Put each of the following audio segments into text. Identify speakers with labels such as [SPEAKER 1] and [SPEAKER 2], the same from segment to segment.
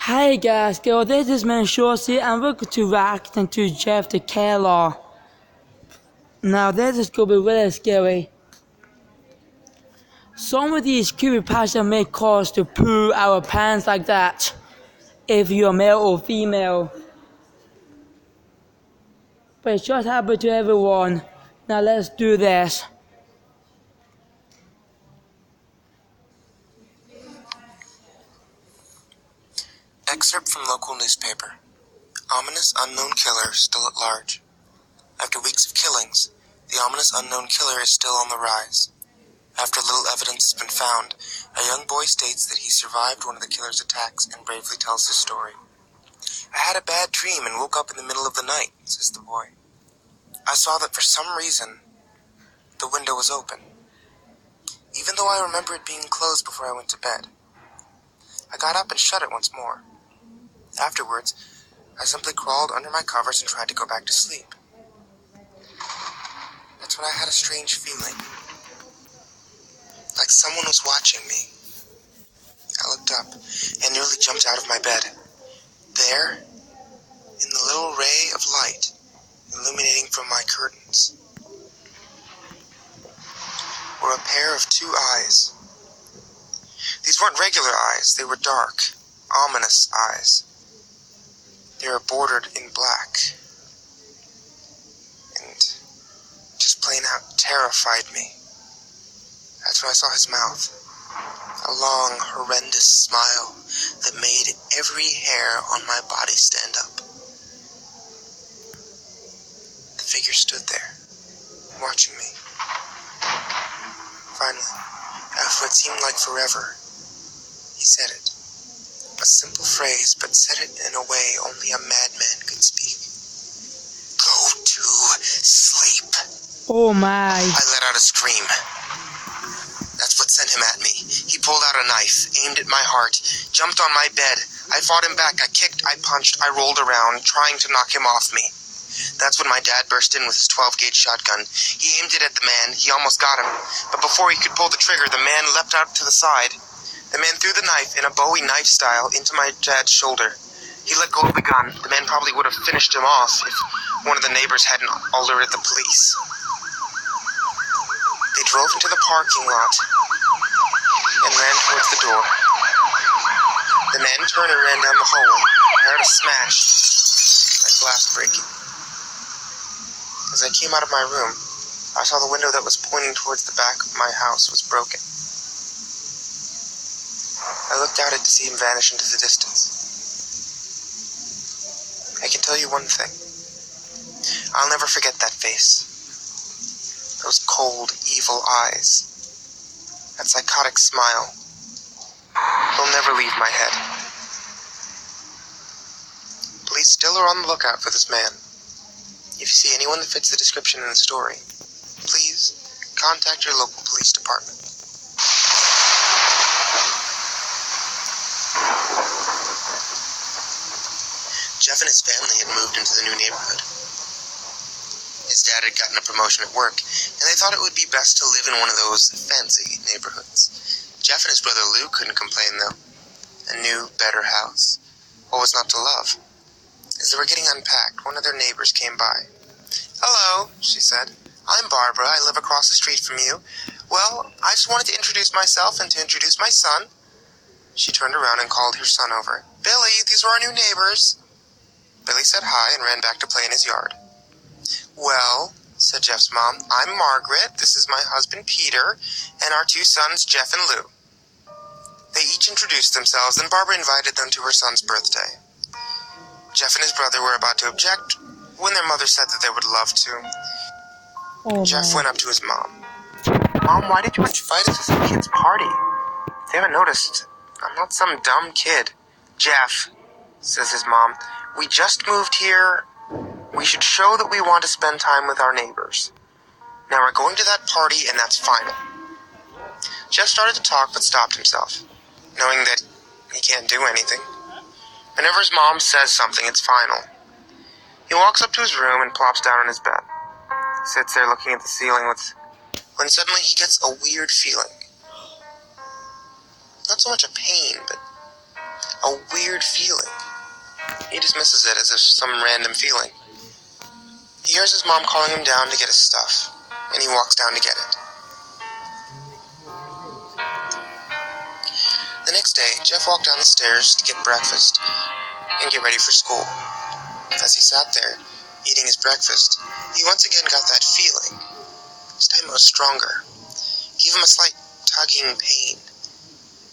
[SPEAKER 1] Hey guys, girl, this is MrCreepyPasta and we're going to react to Jeff the Killer. Now this is going to be really scary. Some of these creepypasta may cause to poo our pants like that, if you're male or female. But it just happened to everyone. Now let's do this.
[SPEAKER 2] Excerpt from local newspaper. Ominous unknown killer still at large. After weeks of killings, the ominous unknown killer is still on the rise. After little evidence has been found, a young boy states that he survived one of the killer's attacks and bravely tells his story. "I had a bad dream and woke up in the middle of the night," says the boy. "I saw that for some reason, the window was open, even though I remember it being closed before I went to bed. I got up and shut it once more. Afterwards, I simply crawled under my covers and tried to go back to sleep. That's when I had a strange feeling, like someone was watching me. I looked up and nearly jumped out of my bed. There, in the little ray of light illuminating from my curtains, were a pair of two eyes. These weren't regular eyes, they were dark, ominous eyes. They were bordered in black, and just plain out terrified me. That's when I saw his mouth, a long, horrendous smile that made every hair on my body stand up. The figure stood there, watching me. Finally, after what seemed like forever, he said it. A simple phrase, but said it in a way only a madman could speak. "Go to sleep."
[SPEAKER 1] Oh my.
[SPEAKER 2] I let out a scream. That's what sent him at me. He pulled out a knife, aimed at my heart, jumped on my bed. I fought him back. I kicked, I punched, I rolled around, trying to knock him off me. That's when my dad burst in with his 12-gauge shotgun. He aimed it at the man. He almost got him. But before he could pull the trigger, the man leapt out to the side. The man threw the knife in a Bowie knife style into my dad's shoulder. He let go of the gun. The man probably would have finished him off if one of the neighbors hadn't alerted the police. They drove into the parking lot and ran towards the door. The man turned and ran down the hallway. I heard a smash, like glass breaking. As I came out of my room, I saw the window that was pointing towards the back of my house was broken. I looked out to see him vanish into the distance. I can tell you one thing. I'll never forget that face. Those cold, evil eyes. That psychotic smile. They'll never leave my head. Police still are on the lookout for this man. If you see anyone that fits the description in the story, please contact your local police department. Jeff and his family had moved into the new neighborhood. His dad had gotten a promotion at work, and they thought it would be best to live in one of those fancy neighborhoods. Jeff and his brother Lou couldn't complain, though. A new, better house. What was not to love? As they were getting unpacked, one of their neighbors came by. "Hello," she said. "I'm Barbara. I live across the street from you. Well, I just wanted to introduce myself and to introduce my son." She turned around and called her son over. "Billy, these are our new neighbors." Billy said hi and ran back to play in his yard. "Well," said Jeff's mom, "I'm Margaret, this is my husband Peter, and our two sons Jeff and Lou." They each introduced themselves, and Barbara invited them to her son's birthday. Jeff and his brother were about to object when their mother said that they would love to. Jeff went up to his mom. "Mom, why did you invite us to some kid's party? They haven't noticed. I'm not some dumb kid." "Jeff," says his mom, "we just moved here. We should show that we want to spend time with our neighbors. Now we're going to that party, and that's final." Jeff started to talk, but stopped himself, knowing that he can't do anything. Whenever his mom says something, it's final. He walks up to his room and plops down on his bed. He sits there looking at the ceiling when suddenly he gets a weird feeling. Not so much a pain, but a weird feeling. He dismisses it as if some random feeling. He hears his mom calling him down to get his stuff, and he walks down to get it. The next day, Jeff walked down the stairs to get breakfast and get ready for school. As he sat there, eating his breakfast, he once again got that feeling. This time it was stronger. It gave him a slight tugging pain,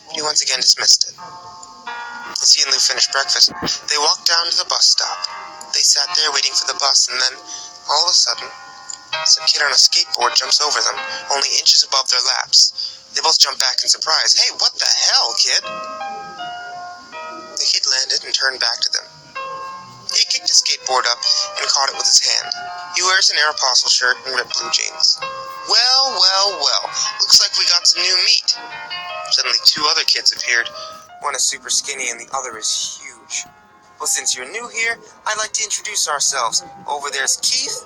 [SPEAKER 2] but he once again dismissed it. As he and Lou finished breakfast, they walked down to the bus stop. They sat there waiting for the bus, and then, all of a sudden, some kid on a skateboard jumps over them, only inches above their laps. They both jump back in surprise. "Hey, what the hell, kid?" The kid landed and turned back to them. He kicked his skateboard up and caught it with his hand. He wears an Aeropostale shirt and ripped blue jeans. Well, looks like we got some new meat." Suddenly 2 other kids appeared. One is super skinny and the other is huge. "Well, since you're new here, I'd like to introduce ourselves. Over there's Keith."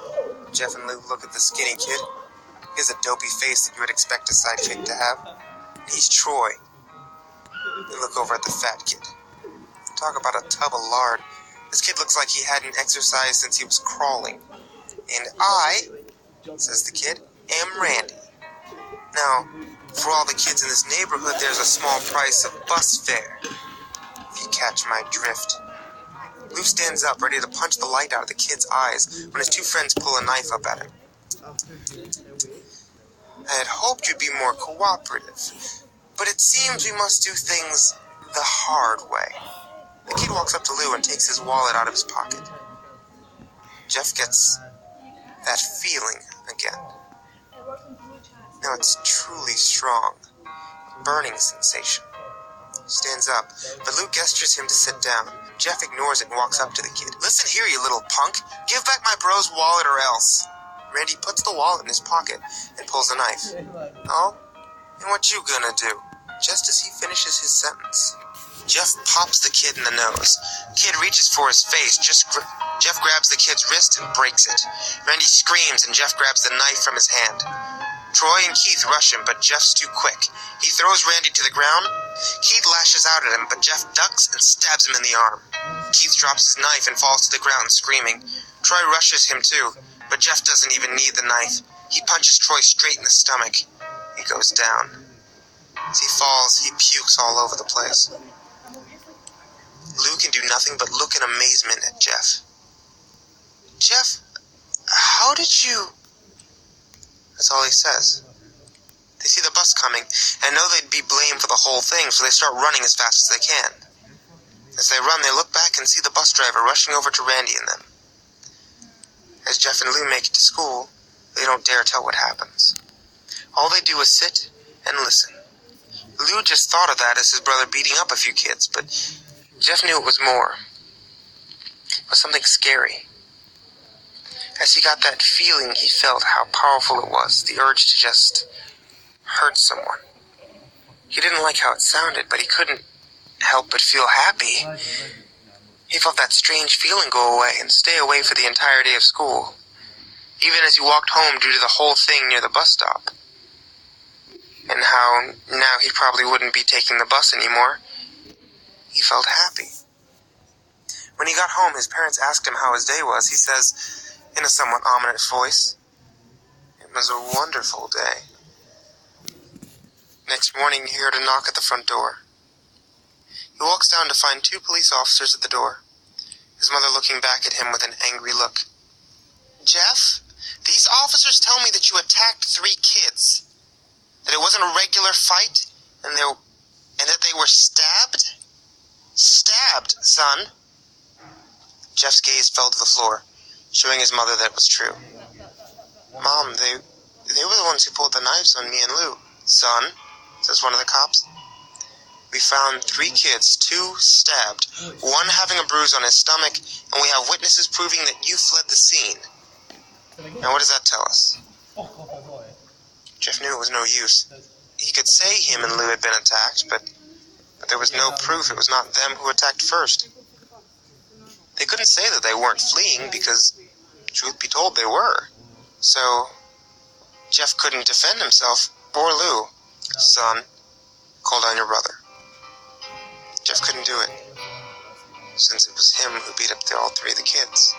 [SPEAKER 2] Jeff and Lou look at the skinny kid. He has a dopey face that you would expect a sidekick to have. He's Troy. They look over at the fat kid. Talk about a tub of lard. This kid looks like he hadn't exercised since he was crawling. "And I," says the kid, "am Randy. Now, for all the kids in this neighborhood, there's a small price of bus fare, if you catch my drift." Lou stands up, ready to punch the light out of the kid's eyes, when his 2 friends pull a knife up at him. "I had hoped you'd be more cooperative, but it seems we must do things the hard way." The kid walks up to Lou and takes his wallet out of his pocket. Jeff gets that feeling again. Now it's truly strong, a burning sensation. He stands up, but Lou gestures him to sit down. Jeff ignores it and walks up to the kid. "Listen here, you little punk. Give back my bro's wallet or else." Randy puts the wallet in his pocket and pulls a knife. "Oh? And what you gonna do?" Just as he finishes his sentence, Jeff pops the kid in the nose. Kid reaches for his face. Jeff grabs the kid's wrist and breaks it. Randy screams and Jeff grabs the knife from his hand. Troy and Keith rush him, but Jeff's too quick. He throws Randy to the ground. Keith lashes out at him, but Jeff ducks and stabs him in the arm. Keith drops his knife and falls to the ground screaming. Troy rushes him too, but Jeff doesn't even need the knife. He punches Troy straight in the stomach. He goes down. As he falls, he pukes all over the place. Lou can do nothing but look in amazement at Jeff. "Jeff, how did you..." That's all he says. They see the bus coming and know they'd be blamed for the whole thing, so they start running as fast as they can. As they run, they look back and see the bus driver rushing over to Randy and them. As Jeff and Lou make it to school, they don't dare tell what happens. All they do is sit and listen. Lou just thought of that as his brother beating up a few kids, but Jeff knew it was more. It was something scary. As he got that feeling, he felt how powerful it was, the urge to just hurt someone. He didn't like how it sounded, but he couldn't help but feel happy. He felt that strange feeling go away and stay away for the entire day of school, even as he walked home due to the whole thing near the bus stop. And how now he probably wouldn't be taking the bus anymore. He felt happy. When he got home, his parents asked him how his day was. He says, in a somewhat ominous voice, "It was a wonderful day." Next morning, he heard a knock at the front door. He walks down to find 2 police officers at the door, his mother looking back at him with an angry look. "Jeff, these officers tell me that you attacked 3 kids, that it wasn't a regular fight, and that they were stabbed? Stabbed, son." Jeff's gaze fell to the floor, showing his mother that it was true. "Mom, they were the ones who pulled the knives on me and Lou." "Son," says one of the cops, "we found 3 kids, 2 stabbed, 1 having a bruise on his stomach, and we have witnesses proving that you fled the scene. Now what does that tell us?" Jeff knew it was no use. He could say him and Lou had been attacked, but there was no proof it was not them who attacked first. They couldn't say that they weren't fleeing because, truth be told, they were. So, Jeff couldn't defend himself or Lou. "Son, call down your brother." Jeff couldn't do it. since it was him who beat up all three of the kids.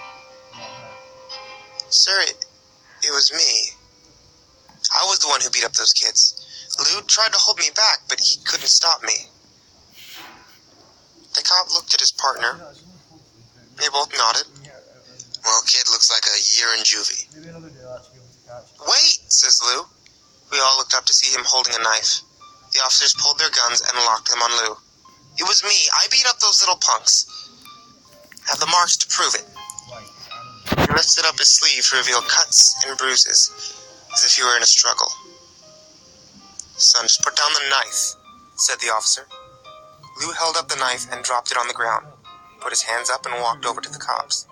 [SPEAKER 2] Sir, it was me. I was the one who beat up those kids. Lou tried to hold me back, but he couldn't stop me. The cop looked at his partner. They both nodded. Well, kid looks like a year in juvie. Wait, says Lou. We all looked up to see him holding a knife. The officers pulled their guns and locked them on Lou. It was me. I beat up those little punks. I have the marks to prove it. He lifted up his sleeve to reveal cuts and bruises, as if he were in a struggle. Son, just put down the knife, said the officer. Lou held up the knife and dropped it on the ground, put his hands up and walked over to the cops.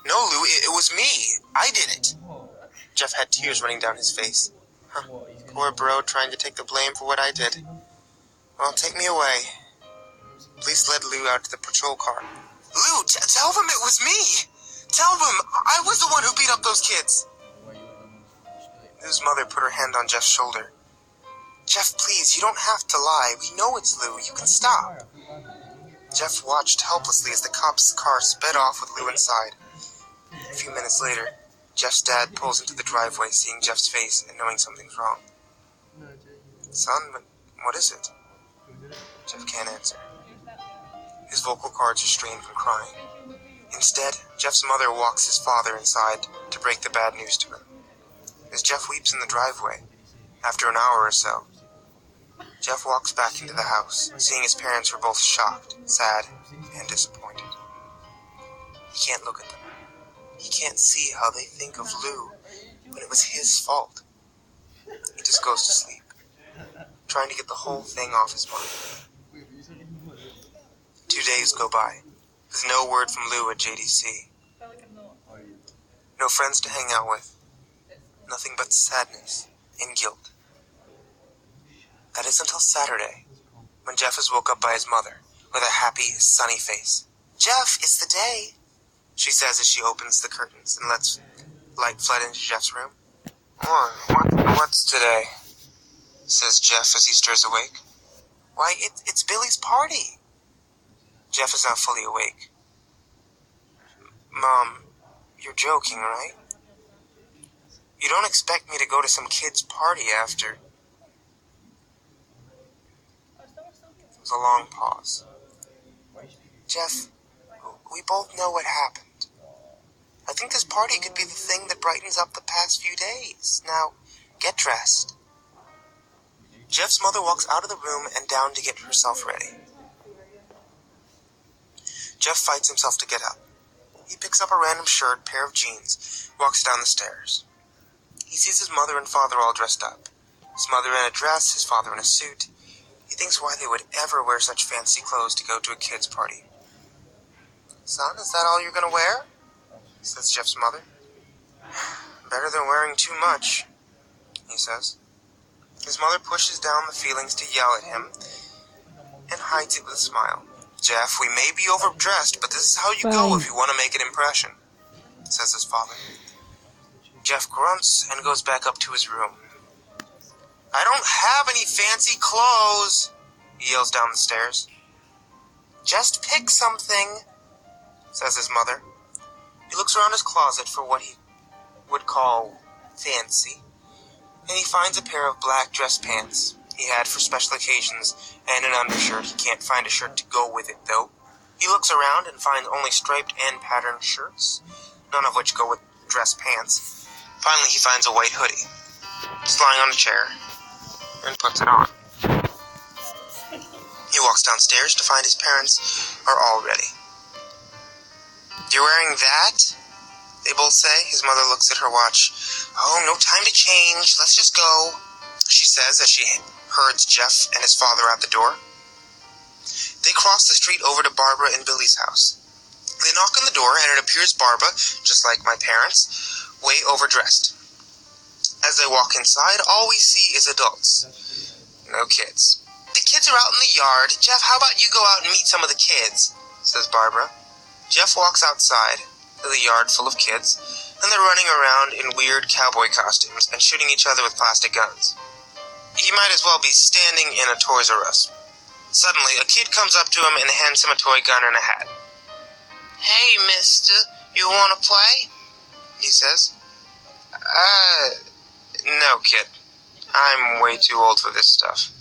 [SPEAKER 2] No, Lou, it was me. I did it. Jeff had tears running down his face. Poor bro, trying to take the blame for what I did. Well, take me away. Police led Lou out to the patrol car. Lou, tell them it was me. Tell them I was the one who beat up those kids. Lou's mother put her hand on Jeff's shoulder. Jeff, please, you don't have to lie. We know it's Lou. You can stop. Jeff watched helplessly as the cop's car sped off with Lou inside. A few minutes later, Jeff's dad pulls into the driveway, seeing Jeff's face and knowing something's wrong. Son, what is it? Jeff can't answer. His vocal cords are strained from crying. Instead, Jeff's mother walks his father inside to break the bad news to him. As Jeff weeps in the driveway, after an hour or so, Jeff walks back into the house, seeing his parents were both shocked, sad, and disappointed. He can't look at them. He can't see how they think of Lou when it was his fault. He just goes to sleep, trying to get the whole thing off his mind. 2 days go by, with no word from Lou at JDC. No friends to hang out with. Nothing but sadness and guilt. That is until Saturday, when Jeff is woke up by his mother, with a happy, sunny face. Jeff, it's the day, she says as she opens the curtains and lets light flood into Jeff's room. What's today? Says Jeff as he stirs awake. Why, it's Billy's party. Jeff is now fully awake. Mom, you're joking, right? You don't expect me to go to some kid's party after... There was a long pause. Jeff, we both know what happened. I think this party could be the thing that brightens up the past few days. Now, get dressed. Jeff's mother walks out of the room and down to get herself ready. Jeff fights himself to get up. He picks up a random shirt, pair of jeans, walks down the stairs. He sees his mother and father all dressed up. His mother in a dress, his father in a suit. He thinks why they would ever wear such fancy clothes to go to a kid's party. Son, is that all you're gonna wear? Says Jeff's mother. Better than wearing too much, he says. His mother pushes down the feelings to yell at him and hides it with a smile. Jeff, we may be overdressed, but this is how you go if you want to make an impression, says his father. Jeff grunts and goes back up to his room. I don't have any fancy clothes, he yells down the stairs. Just pick something, says his mother. He looks around his closet for what he would call fancy, and he finds a pair of black dress pants he had for special occasions and an undershirt. He can't find a shirt to go with it, though. He looks around and finds only striped and patterned shirts, none of which go with dress pants. Finally, he finds a white hoodie. It's lying on a chair, and puts it on. He walks downstairs to find his parents are all ready. You're wearing that? They both say. His mother looks at her watch. Oh, no time to change. Let's just go, she says as she herds Jeff and his father out the door. They cross the street over to Barbara and Billy's house. They knock on the door, and it appears Barbara, just like my parents, way overdressed. As they walk inside, all we see is adults. No kids. The kids are out in the yard. Jeff, how about you go out and meet some of the kids, says Barbara. Jeff walks outside to the yard full of kids, and they're running around in weird cowboy costumes and shooting each other with plastic guns. He might as well be standing in a Toys R Us. Suddenly, a kid comes up to him and hands him a toy gun and a hat. Hey, mister, you wanna play? He says. No, kid. I'm way too old for this stuff.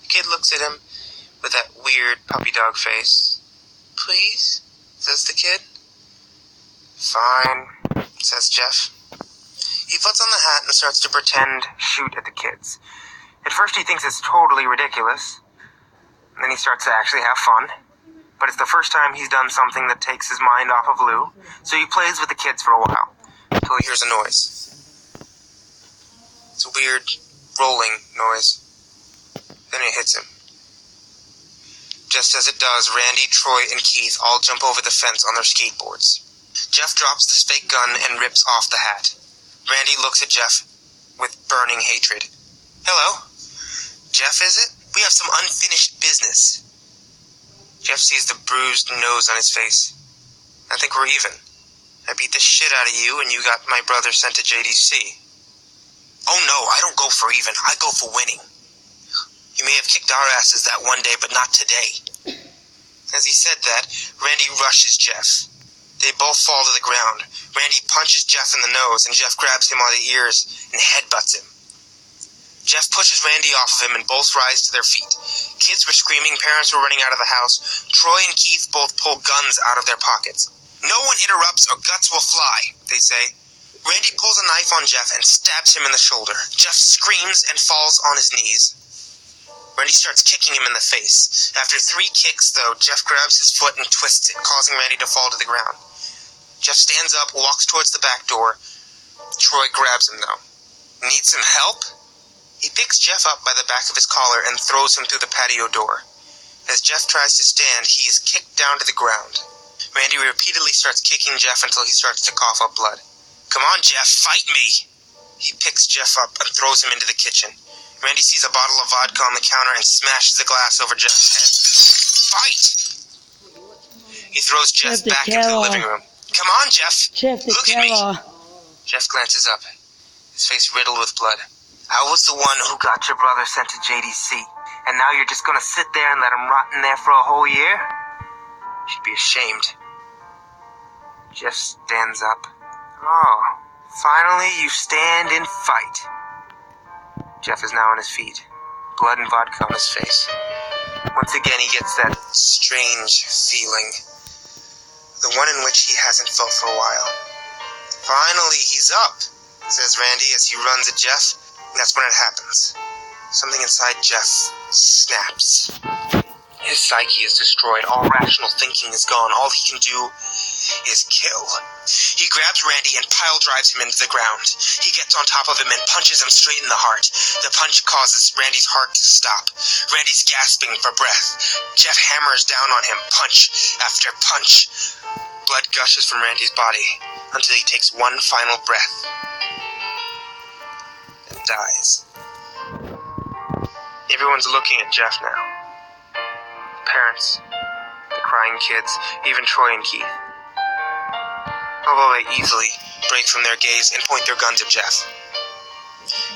[SPEAKER 2] The kid looks at him with that weird puppy dog face. Please? Says the kid. Fine, says Jeff. He puts on the hat and starts to pretend shoot at the kids. At first he thinks it's totally ridiculous. Then he starts to actually have fun. But it's the first time he's done something that takes his mind off of Lou, so he plays with the kids for a while, until he hears a noise. It's a weird, rolling noise. Then it hits him. Just as it does, Randy, Troy, and Keith all jump over the fence on their skateboards. Jeff drops the fake gun and rips off the hat. Randy looks at Jeff with burning hatred. Hello? Jeff, is it? We have some unfinished business. Jeff sees the bruised nose on his face. I think we're even. I beat the shit out of you and you got my brother sent to JDC. Oh no, I don't go for even. I go for winning. You may have kicked our asses that one day, but not today. As he said that, Randy rushes Jeff. They both fall to the ground. Randy punches Jeff in the nose, and Jeff grabs him by the ears and headbutts him. Jeff pushes Randy off of him, and both rise to their feet. Kids were screaming, parents were running out of the house. Troy and Keith both pull guns out of their pockets. No one interrupts or guts will fly, they say. Randy pulls a knife on Jeff and stabs him in the shoulder. Jeff screams and falls on his knees. Randy starts kicking him in the face. After 3 kicks, though, Jeff grabs his foot and twists it, causing Randy to fall to the ground. Jeff stands up, walks towards the back door. Troy grabs him, though. Need some help? He picks Jeff up by the back of his collar and throws him through the patio door. As Jeff tries to stand, he is kicked down to the ground. Randy repeatedly starts kicking Jeff until he starts to cough up blood. Come on, Jeff, fight me! He picks Jeff up and throws him into the kitchen. Randy sees a bottle of vodka on the counter and smashes the glass over Jeff's head. Fight! He throws Jeff back into the living room. Come on, Jeff! Look at me! Jeff glances up, his face riddled with blood. I was the one who got your brother sent to JDC, and now you're just gonna sit there and let him rot in there for a whole year? You should be ashamed. Jeff stands up. Oh, finally you stand and fight. Jeff is now on his feet, blood and vodka on his face. Once again he gets that strange feeling, the one in which he hasn't felt for a while. Finally he's up, says Randy as he runs at Jeff. And that's when it happens. Something inside Jeff snaps. His psyche is destroyed. All rational thinking is gone. All he can do is kill. He grabs Randy and pile drives him into the ground. He gets on top of him and punches him straight in the heart. The punch causes Randy's heart to stop. Randy's gasping for breath. Jeff hammers down on him, punch after punch. Blood gushes from Randy's body until he takes one final breath. Dies. Everyone's looking at Jeff now. The parents, the crying kids, even Troy and Keith. Although they easily break from their gaze and point their guns at Jeff.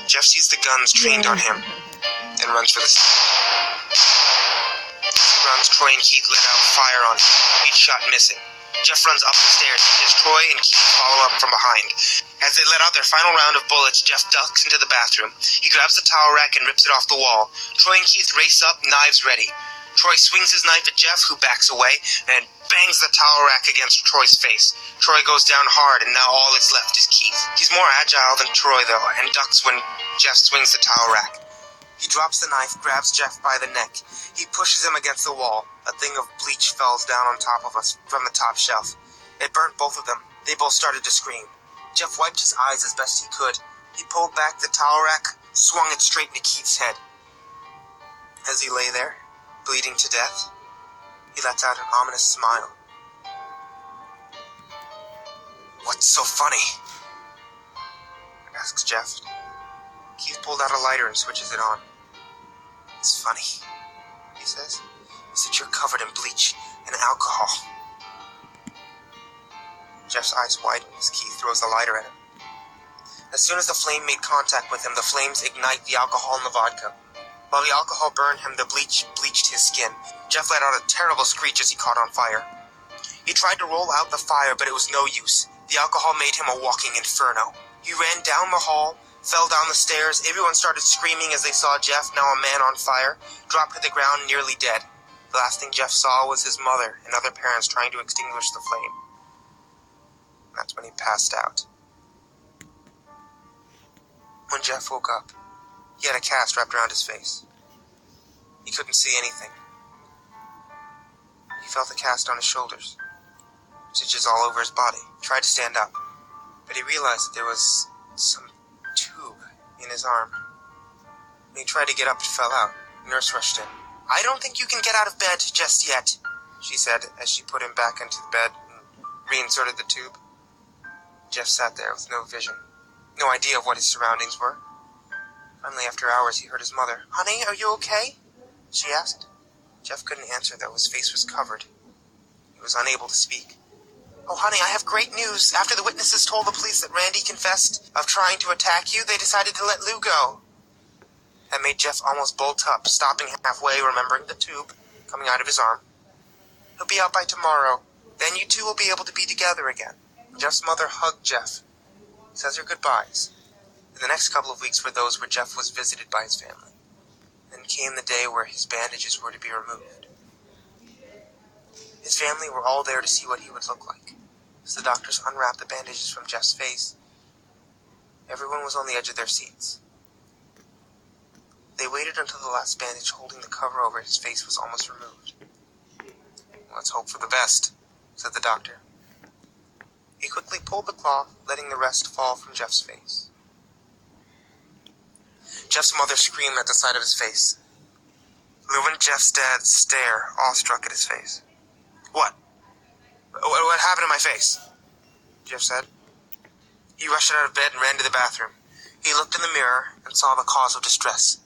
[SPEAKER 2] Jeff sees the guns trained on him and runs for the stage. As he runs, Troy and Keith let out fire on him, each shot missing. Jeff runs up the stairs as Troy and Keith follow up from behind. As they let out their final round of bullets, Jeff ducks into the bathroom. He grabs the towel rack and rips it off the wall. Troy and Keith race up, knives ready. Troy swings his knife at Jeff, who backs away, and bangs the towel rack against Troy's face. Troy goes down hard, and now all that's left is Keith. He's more agile than Troy, though, and ducks when Jeff swings the towel rack. He drops the knife, grabs Jeff by the neck. He pushes him against the wall. A thing of bleach falls down on top of us from the top shelf. It burnt both of them. They both started to scream. Jeff wiped his eyes as best he could. He pulled back the towel rack, swung it straight into Keith's head. As he lay there, bleeding to death, he lets out an ominous smile. What's so funny? Asks Jeff. Keith pulled out a lighter and switches it on. It's funny, he says, is that you're covered in bleach and alcohol. Jeff's eyes widen as Keith throws the lighter at him. As soon as the flame made contact with him, the flames ignite the alcohol in the vodka. While the alcohol burned him, the bleach bleached his skin. Jeff let out a terrible screech as he caught on fire. He tried to roll out the fire, but it was no use. The alcohol made him a walking inferno. He ran down the hall, fell down the stairs. Everyone started screaming as they saw Jeff, now a man on fire, drop to the ground nearly dead. The last thing Jeff saw was his mother and other parents trying to extinguish the flame. That's when he passed out. When Jeff woke up, he had a cast wrapped around his face. He couldn't see anything. He felt the cast on his shoulders, stitches all over his body. He tried to stand up, but he realized that there was some tube in his arm. When he tried to get up, it fell out. The nurse rushed in. "I don't think you can get out of bed just yet," she said as she put him back into the bed and reinserted the tube. Jeff sat there with no vision, no idea of what his surroundings were. Finally, after hours, he heard his mother. "Honey, are you okay?" she asked. Jeff couldn't answer, though. His face was covered. He was unable to speak. "Oh, honey, I have great news. After the witnesses told the police that Randy confessed of trying to attack you, they decided to let Lou go." That made Jeff almost bolt up, stopping halfway, remembering the tube coming out of his arm. "He'll be out by tomorrow. Then you two will be able to be together again." Jeff's mother hugged Jeff, says her goodbyes. And the next couple of weeks were those where Jeff was visited by his family. Then came the day where his bandages were to be removed. His family were all there to see what he would look like. As the doctors unwrapped the bandages from Jeff's face, everyone was on the edge of their seats. They waited until the last bandage holding the cover over his face was almost removed. "Let's hope for the best," said the doctor. He quickly pulled the cloth, letting the rest fall from Jeff's face. Jeff's mother screamed at the sight of his face. Lou and Jeff's dad stare, awestruck at his face. What happened to my face?" Jeff said. He rushed out of bed and ran to the bathroom. He looked in the mirror and saw the cause of distress.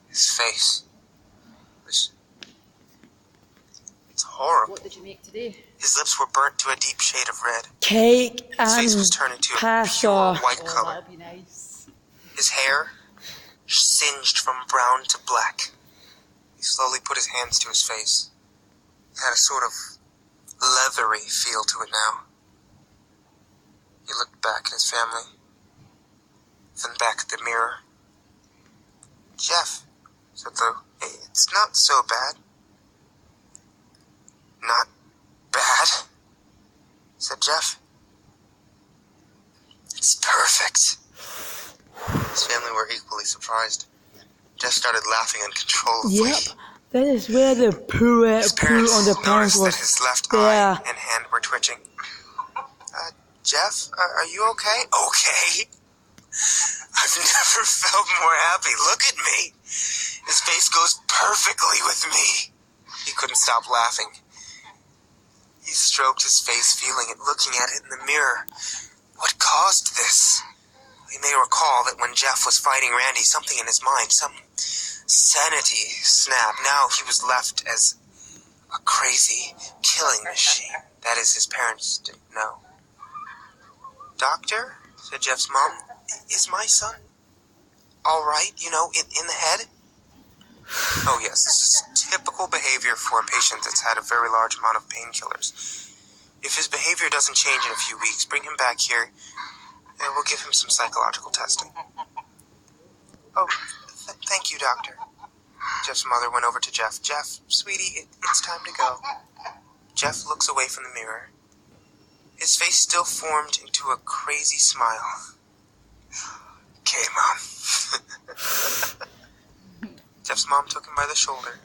[SPEAKER 2] His face. It's horrible.
[SPEAKER 3] What did you make today?
[SPEAKER 2] His lips were burnt to a deep shade of red.
[SPEAKER 1] Cake
[SPEAKER 2] His face was
[SPEAKER 1] and
[SPEAKER 2] turned into a
[SPEAKER 1] pasta.
[SPEAKER 2] pure white
[SPEAKER 3] Oh,
[SPEAKER 2] color.
[SPEAKER 3] that'll be nice.
[SPEAKER 2] His hair singed from brown to black. He slowly put his hands to his face. It had a sort of leathery feel to it now. He looked back at his family, then back at the mirror. "Jeff," said Lou, "it's not so bad." "Not bad?" said Jeff. "It's perfect." His family were equally surprised. Jeff started laughing uncontrollably.
[SPEAKER 1] Yep, that is where the poo
[SPEAKER 2] His parents
[SPEAKER 1] on the pants
[SPEAKER 2] noticed
[SPEAKER 1] was
[SPEAKER 2] that his left
[SPEAKER 1] there.
[SPEAKER 2] eye and hand were twitching. "Jeff, are you okay?" "Okay? I've never felt more happy. Look at me. His face goes perfectly with me." He couldn't stop laughing. He stroked his face, feeling it, looking at it in the mirror. What caused this? You may recall that when Jeff was fighting Randy, something in his mind, some sanity snapped. Now he was left as a crazy killing machine. That is, his parents didn't know. "Doctor," said Jeff's mom, "is my son all right, in the head?" "Oh yes, this is typical behavior for a patient that's had a very large amount of painkillers. If his behavior doesn't change in a few weeks, bring him back here and we'll give him some psychological testing." "Oh, thank you, doctor." Jeff's mother went over to Jeff. "Jeff, sweetie, it's time to go." Jeff looks away from the mirror. His face still formed into a crazy smile. "Okay, Mom." Jeff's mom took him by the shoulder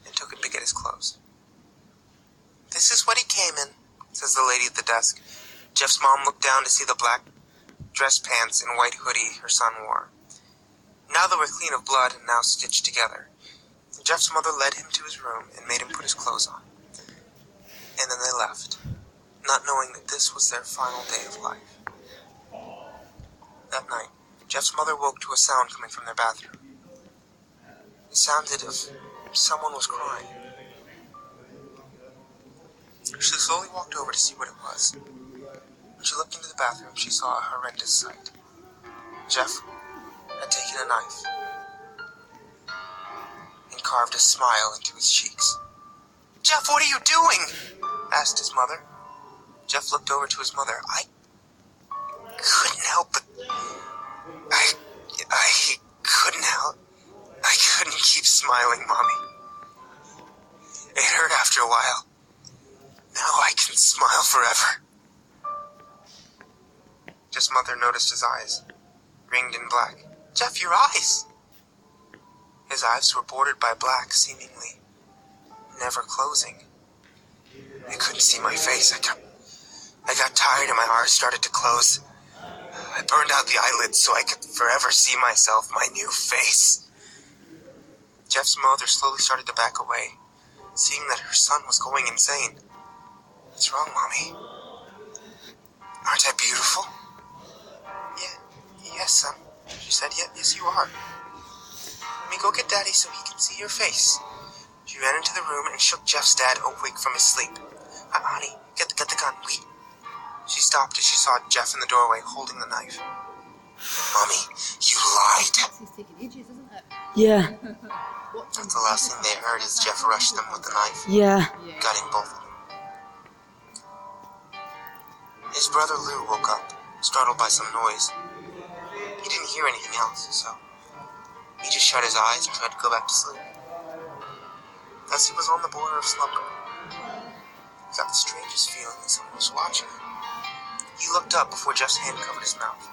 [SPEAKER 2] and took him to get his clothes. "This is what he came in," says the lady at the desk. Jeff's mom looked down to see the black dress pants and white hoodie her son wore. Now they were clean of blood and now stitched together. Jeff's mother led him to his room and made him put his clothes on. And then they left, not knowing that this was their final day of life. That night, Jeff's mother woke to a sound coming from their bathroom. It sounded as if someone was crying. She slowly walked over to see what it was. When she looked into the bathroom, she saw a horrendous sight. Jeff had taken a knife and carved a smile into his cheeks. Jeff, what are you doing? Asked his mother. Jeff looked over to his mother. I couldn't help but... I couldn't help. I couldn't keep smiling, Mommy. It hurt after a while. Now I can smile forever. Jeff's mother noticed his eyes, ringed in black. Jeff, your eyes! His eyes were bordered by black, seemingly never closing. I couldn't see my face. I got tired and my eyes started to close. I burned out the eyelids so I could forever see myself, my new face. Jeff's mother slowly started to back away, seeing that her son was going insane. What's wrong, Mommy? Aren't I beautiful? Yes, son. She said, yes, you are. Let me go get Daddy so he can see your face. She ran into the room and shook Jeff's dad awake from his sleep. Honey, get the gun, wait. She stopped as she saw Jeff in the doorway holding the knife. Mommy, you lied.
[SPEAKER 3] He's taking inches, isn't it?
[SPEAKER 1] Yeah.
[SPEAKER 2] That's the last thing they heard as Jeff rushed them with the knife,
[SPEAKER 1] Yeah.
[SPEAKER 2] gutting both of them. His brother Lou woke up, startled by some noise. He didn't hear anything else, so he just shut his eyes and tried to go back to sleep. As he was on the border of slumber, he got the strangest feeling that someone was watching him. He looked up before Jeff's hand covered his mouth.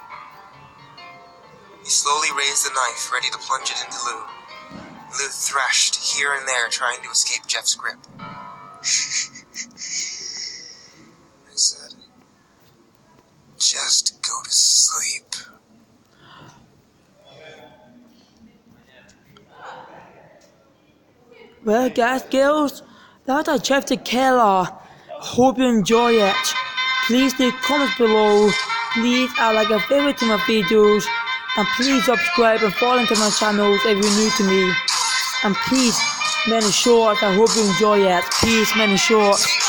[SPEAKER 2] He slowly raised the knife, ready to plunge it into Lou. Lou thrashed here and there, trying to escape Jeff's grip. I said, just go to sleep.
[SPEAKER 1] Well, guys, girls, that's our Jeff the Killer. Hope you enjoy it. Please leave comments below. Please like and favorite to my videos. And please subscribe and follow into my channels if you're new to me. And please, many shorts. I hope you enjoy it. Peace, many shorts.